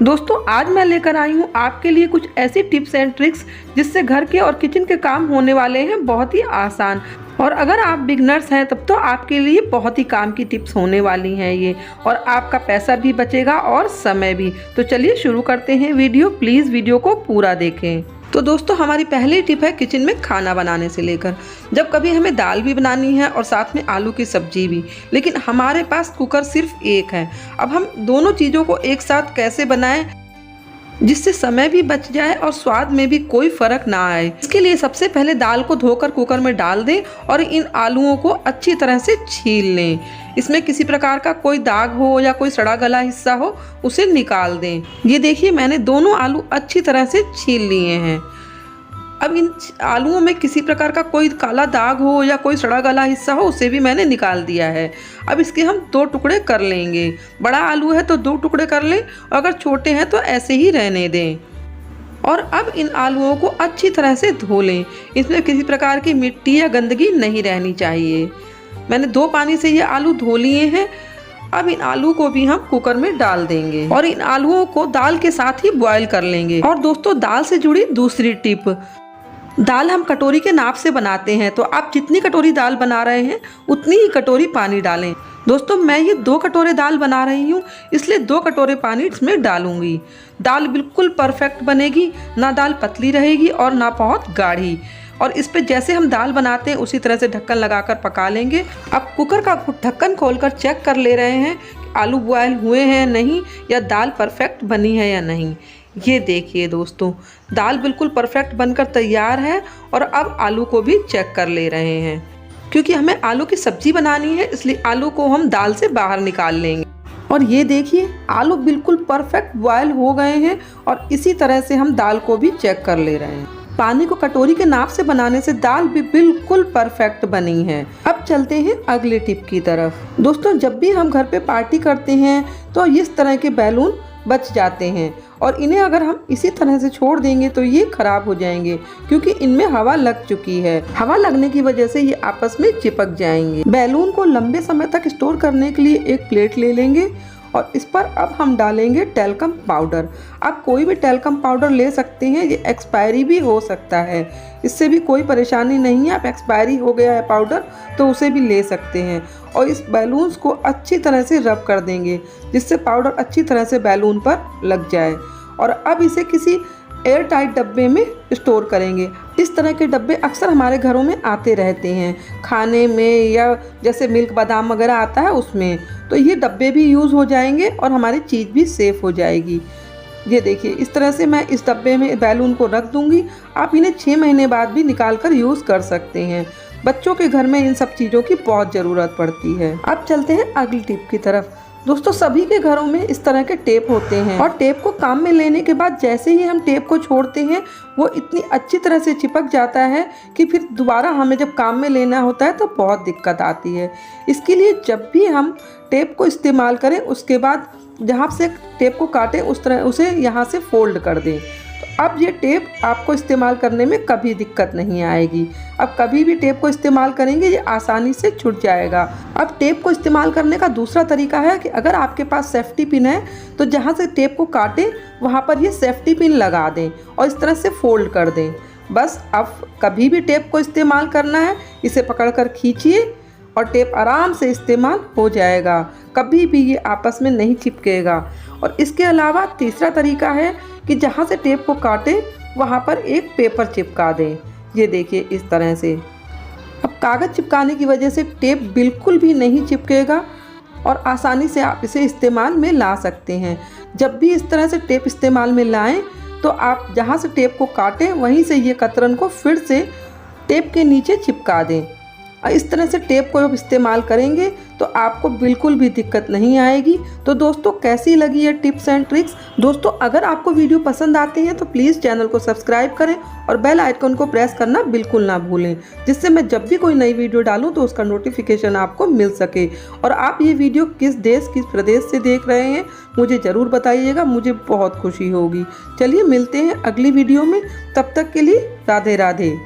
दोस्तों आज मैं लेकर आई हूँ आपके लिए कुछ ऐसी टिप्स एंड ट्रिक्स जिससे घर के और किचन के काम होने वाले हैं बहुत ही आसान। और अगर आप बिगनर्स हैं तब तो आपके लिए बहुत ही काम की टिप्स होने वाली हैं ये, और आपका पैसा भी बचेगा और समय भी। तो चलिए शुरू करते हैं वीडियो। प्लीज़ वीडियो को पूरा देखें। तो दोस्तों हमारी पहली टिप है किचन में खाना बनाने से लेकर, जब कभी हमें दाल भी बनानी है और साथ में आलू की सब्जी भी, लेकिन हमारे पास कुकर सिर्फ एक है। अब हम दोनों चीज़ों को एक साथ कैसे बनाएं जिससे समय भी बच जाए और स्वाद में भी कोई फर्क ना आए। इसके लिए सबसे पहले दाल को धोकर कुकर में डाल दें और इन आलूओं को अच्छी तरह से छील लें। इसमें किसी प्रकार का कोई दाग हो या कोई सड़ा गला हिस्सा हो उसे निकाल दें। ये देखिए मैंने दोनों आलू अच्छी तरह से छील लिए हैं। अब इन आलूओं में किसी प्रकार का कोई काला दाग हो या कोई सड़ा गला हिस्सा हो उसे भी मैंने निकाल दिया है। अब इसके हम 2 टुकड़े कर लेंगे। बड़ा आलू है तो 2 टुकड़े कर लें, और अगर छोटे हैं तो ऐसे ही रहने दें। और अब इन आलूओं को अच्छी तरह से धो लें। इसमें किसी प्रकार की मिट्टी या गंदगी नहीं रहनी चाहिए। मैंने 2 पानी से ये आलू धो लिए हैं। अब इन आलू को भी हम कुकर में डाल देंगे और इन आलूओं को दाल के साथ ही बॉईल कर लेंगे। और दोस्तों दाल से जुड़ी दूसरी टिप, दाल हम कटोरी के नाप से बनाते हैं, तो आप जितनी कटोरी दाल बना रहे हैं उतनी ही कटोरी पानी डालें। दोस्तों मैं ये 2 कटोरे दाल बना रही हूँ, इसलिए 2 कटोरे पानी इसमें डालूंगी। दाल बिल्कुल परफेक्ट बनेगी, ना दाल पतली रहेगी और ना बहुत गाढ़ी। और इस पे जैसे हम दाल बनाते हैं उसी तरह से ढक्कन लगाकर पका लेंगे। अब कुकर का ढक्कन खोलकर चेक कर ले रहे हैं कि आलू बॉयल हुए हैं नहीं, या दाल परफेक्ट बनी है या नहीं। ये देखिए दोस्तों दाल बिल्कुल परफेक्ट बनकर तैयार है। और अब आलू को भी चेक कर ले रहे हैं, क्योंकि हमें आलू की सब्जी बनानी है, इसलिए आलू को हम दाल से बाहर निकाल लेंगे। और ये देखिए आलू बिल्कुल परफेक्ट बॉयल हो गए हैं, और इसी तरह से हम दाल को भी चेक कर ले रहे हैं। पानी को कटोरी के नाप से बनाने से दाल भी बिल्कुल परफेक्ट बनी है। अब चलते हैं अगले टिप की तरफ। दोस्तों जब भी हम घर पे पार्टी करते हैं तो इस तरह के बैलून बच जाते हैं, और इन्हें अगर हम इसी तरह से छोड़ देंगे तो ये खराब हो जाएंगे, क्योंकि इनमें हवा लग चुकी है। हवा लगने की वजह से ये आपस में चिपक जाएंगे। बैलून को लंबे समय तक स्टोर करने के लिए एक प्लेट ले लेंगे, और इस पर अब हम डालेंगे टैल्कम पाउडर। आप कोई भी टैल्कम पाउडर ले सकते हैं, ये एक्सपायरी भी हो सकता है, इससे भी कोई परेशानी नहीं है। आप एक्सपायरी हो गया है पाउडर तो उसे भी ले सकते हैं। और इस बैलून्स को अच्छी तरह से रब कर देंगे, जिससे पाउडर अच्छी तरह से बैलून पर लग जाए। और अब इसे किसी एयर टाइट डब्बे में स्टोर करेंगे। इस तरह के डब्बे अक्सर हमारे घरों में आते रहते हैं, खाने में या जैसे मिल्क बादाम वगैरह आता है उसमें, तो ये डब्बे भी यूज़ हो जाएंगे और हमारी चीज़ भी सेफ़ हो जाएगी। ये देखिए इस तरह से मैं इस डब्बे में बैलून को रख दूंगी। आप इन्हें 6 महीने बाद भी निकाल कर यूज़ कर सकते हैं। बच्चों के घर में इन सब चीज़ों की बहुत ज़रूरत पड़ती है। अब चलते हैं अगली टिप की तरफ। दोस्तों सभी के घरों में इस तरह के टेप होते हैं, और टेप को काम में लेने के बाद जैसे ही हम टेप को छोड़ते हैं वो इतनी अच्छी तरह से चिपक जाता है कि फिर दोबारा हमें जब काम में लेना होता है तो बहुत दिक्कत आती है। इसके लिए जब भी हम टेप को इस्तेमाल करें उसके बाद जहाँ से टेप को काटें उस तरह उसे यहाँ से फोल्ड कर दें। तो अब ये टेप आपको इस्तेमाल करने में कभी दिक्कत नहीं आएगी। अब कभी भी टेप को इस्तेमाल करेंगे ये आसानी से छूट जाएगा। अब टेप को इस्तेमाल करने का दूसरा तरीका है कि अगर आपके पास सेफ्टी पिन है तो जहाँ से टेप को काटें वहाँ पर ये सेफ्टी पिन लगा दें और इस तरह से फोल्ड कर दें। बस अब कभी भी टेप को इस्तेमाल करना है, इसे पकड़कर खींचिए और टेप आराम से इस्तेमाल हो जाएगा। कभी भी ये आपस में नहीं चिपकेगा। और इसके अलावा तीसरा तरीका है कि जहाँ से टेप को काटें वहाँ पर एक पेपर चिपका दें। ये देखिए इस तरह से। अब कागज़ चिपकाने की वजह से टेप बिल्कुल भी नहीं चिपकेगा और आसानी से आप इसे इस्तेमाल में ला सकते हैं। जब भी इस तरह से टेप इस्तेमाल में लाएं तो आप जहाँ से टेप को काटें वहीं से ये कतरन को फिर से टेप के नीचे चिपका दें। और इस तरह से टेप को जब इस्तेमाल करेंगे तो आपको बिल्कुल भी दिक्कत नहीं आएगी। तो दोस्तों कैसी लगी ये टिप्स एंड ट्रिक्स? दोस्तों अगर आपको वीडियो पसंद आती है तो प्लीज़ चैनल को सब्सक्राइब करें और बेल आइकन को प्रेस करना बिल्कुल ना भूलें, जिससे मैं जब भी कोई नई वीडियो डालूं तो उसका नोटिफिकेशन आपको मिल सके। और आप ये वीडियो किस देश किस प्रदेश से देख रहे हैं मुझे ज़रूर बताइएगा, मुझे बहुत खुशी होगी। चलिए मिलते हैं अगली वीडियो में, तब तक के लिए राधे राधे।